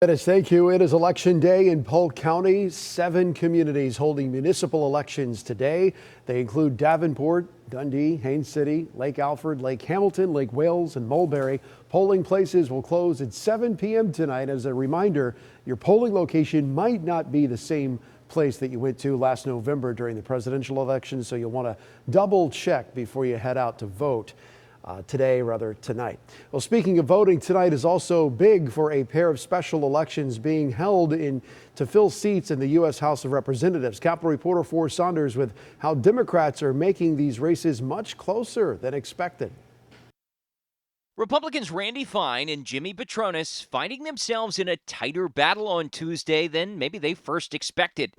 Dennis, thank you. It is election day in Polk County. 7 communities holding municipal elections today. They include Davenport, Dundee, Haines City, Lake Alfred, Lake Hamilton, Lake Wales, and Mulberry. Polling places will close at 7 p.m. tonight. As a reminder, your polling location might not be the same place that you went to last November during the presidential election, so you'll want to double check before you head out to vote. Tonight. Well, speaking of voting, tonight is also big for a pair of special elections being held to fill seats in the U.S. House of Representatives. Capitol reporter Forrest Saunders with how Democrats are making these races much closer than expected. Republicans Randy Fine and Jimmy Patronis finding themselves in a tighter battle on Tuesday than maybe they first expected.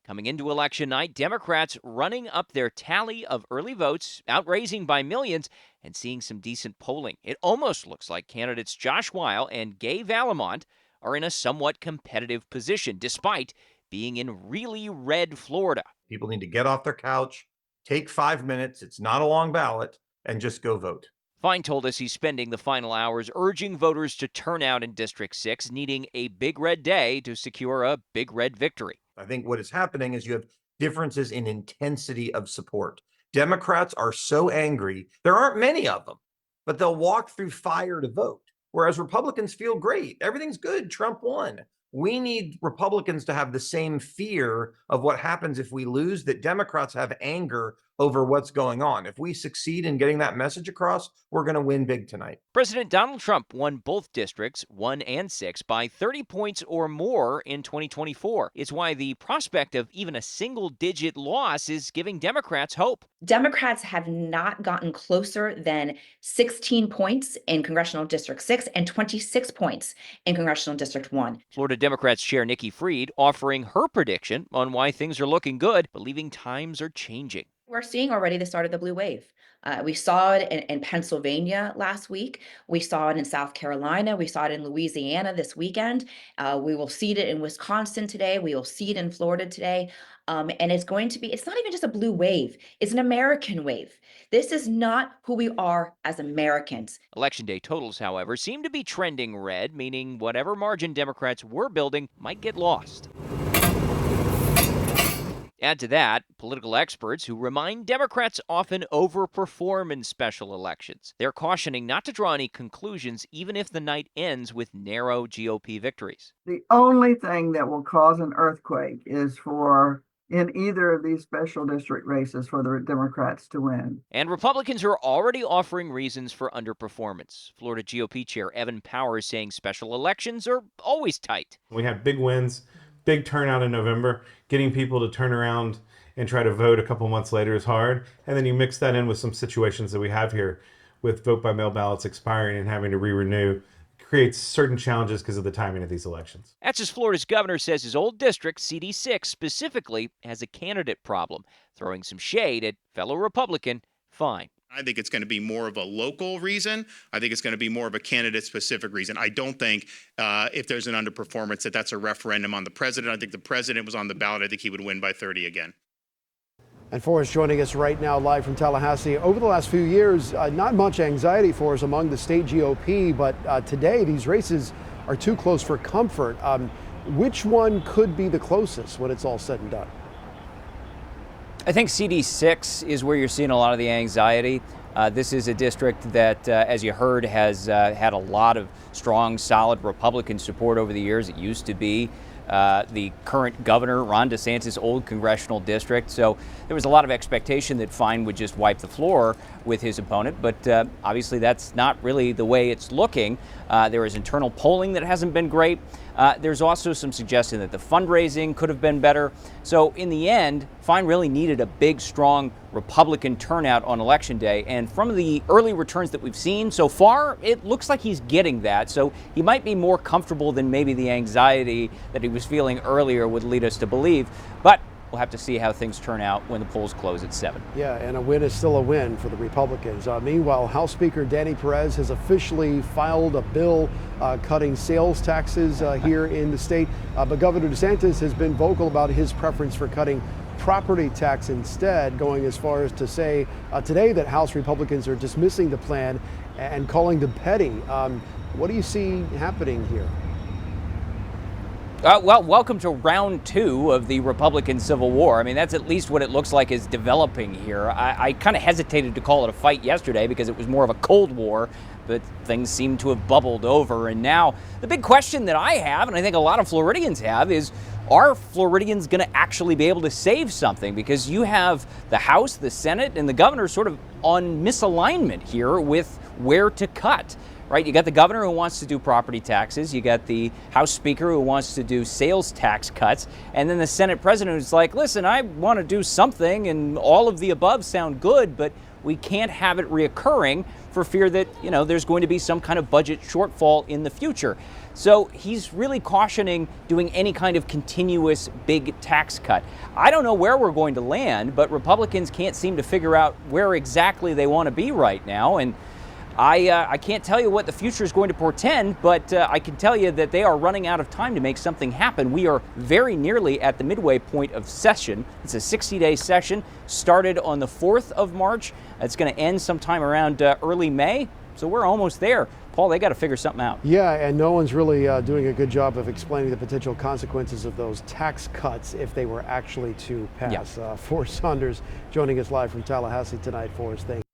Coming into election night, Democrats running up their tally of early votes, outraising by millions, and seeing some decent polling. It almost looks like candidates Josh Weil and Gay Valamont are in a somewhat competitive position, despite being in really red Florida. People need to get off their couch, take 5 minutes, it's not a long ballot, and just go vote. Fine told us he's spending the final hours urging voters to turn out in District 6, needing a big red day to secure a big red victory. I think what is happening is you have differences in intensity of support. Democrats are so angry. There aren't many of them, but they'll walk through fire to vote. Whereas Republicans feel great. Everything's good. Trump won. We need Republicans to have the same fear of what happens if we lose that Democrats have anger over what's going on. If we succeed in getting that message across, we're going to win big tonight. President Donald Trump won both districts, 1 and 6, by 30 points or more in 2024. It's why the prospect of even a single-digit loss is giving Democrats hope. Democrats have not gotten closer than 16 points in Congressional District 6 and 26 points in Congressional District 1. Florida Democrats Chair Nikki Fried offering her prediction on why things are looking good, believing times are changing. We're seeing already the start of the blue wave. We saw it in Pennsylvania last week. We saw it in South Carolina. We saw it in Louisiana this weekend. We will see it in Wisconsin today. We will see it in Florida today. And it's not even just a blue wave. It's an American wave. This is not who we are as Americans. Election day totals, however, seem to be trending red, meaning whatever margin Democrats were building might get lost. Add to that, political experts who remind Democrats often overperform in special elections. They're cautioning not to draw any conclusions, even if the night ends with narrow GOP victories. The only thing that will cause an earthquake is in either of these special district races for the Democrats to win. And Republicans are already offering reasons for underperformance. Florida GOP Chair Evan Powers saying special elections are always tight. We had big wins. Big turnout in November. Getting people to turn around and try to vote a couple months later is hard. And then you mix that in with some situations that we have here with vote by mail ballots expiring and having to re-renew. Creates certain challenges because of the timing of these elections. That's as Florida's governor says his old district, CD6, specifically has a candidate problem, throwing some shade at fellow Republican Fine. I think it's going to be more of a local reason. I think it's going to be more of a candidate-specific reason. I don't think if there's an underperformance that's a referendum on the president. I think the president was on the ballot. I think he would win by 30 again. And Forrest joining us right now live from Tallahassee. Over the last few years, not much anxiety for us among the state GOP, but today these races are too close for comfort. Which one could be the closest when it's all said and done? I think CD6 is where you're seeing a lot of the anxiety. This is a district that, as you heard, has had a lot of strong, solid Republican support over the years. It used to be the current governor, Ron DeSantis' old congressional district. So there was a lot of expectation that Fine would just wipe the floor with his opponent. But obviously that's not really the way it's looking. There is internal polling that hasn't been great. There's also some suggestion that the fundraising could have been better. So in the end, Fine really needed a big, strong Republican turnout on Election Day. And from the early returns that we've seen so far, it looks like he's getting that. So he might be more comfortable than maybe the anxiety that he was feeling earlier would lead us to believe. But we'll have to see how things turn out when the polls close at 7. Yeah, and a win is still a win for the Republicans. Meanwhile, House Speaker Danny Perez has officially filed a bill cutting sales taxes here in the state. But Governor DeSantis has been vocal about his preference for cutting property tax instead, going as far as to say today that House Republicans are dismissing the plan and calling them petty. What do you see happening here? Well, welcome to round 2 of the Republican Civil War. I mean, that's at least what it looks like is developing here. I kind of hesitated to call it a fight yesterday because it was more of a Cold War, but things seem to have bubbled over. And now the big question that I have, and I think a lot of Floridians have, is are Floridians going to actually be able to save something? Because you have the House, the Senate, and the governor sort of on misalignment here with where to cut. Right, you got the governor who wants to do property taxes, you got the House Speaker who wants to do sales tax cuts, and then the Senate President who's like, listen, I want to do something, and all of the above sound good, but we can't have it reoccurring for fear that, there's going to be some kind of budget shortfall in the future. So he's really cautioning doing any kind of continuous big tax cut. I don't know where we're going to land, but Republicans can't seem to figure out where exactly they want to be right now, and I can't tell you what the future is going to portend, but I can tell you that they are running out of time to make something happen. We are very nearly at the midway point of session. It's a 60-day session, started on the 4th of March. It's going to end sometime around early May, so we're almost there. Paul, they got to figure something out. Yeah, and no one's really doing a good job of explaining the potential consequences of those tax cuts if they were actually to pass. Yeah. Forrest Saunders joining us live from Tallahassee tonight. Forrest, thank you.